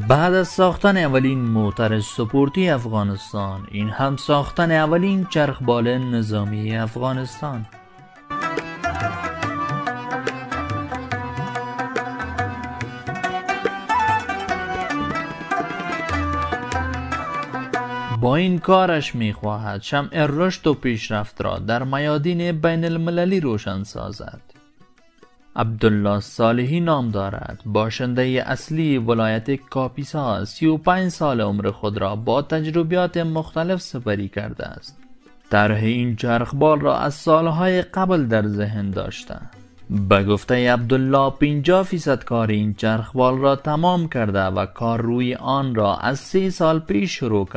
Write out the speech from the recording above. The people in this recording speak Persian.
بعد از ساختن اولین موتر سپورتی افغانستان، این هم ساختن اولین چرخبال نظامی افغانستان. با این کارش می‌خواهد شمع رشد و پیشرفت را در میادین بین المللی روشن سازد. عبدالله صالحی نام دارد. باشنده اصلی ولایت کاپیسا 35 سال عمر خود را با تجربیات مختلف سپری کرده است. طرح این چرخبال را از سالهای قبل در ذهن داشته. به گفته عبدالله 50% کار این چرخبال را تمام کرده و کار روی آن را از 3 سال پیش شروع کرده.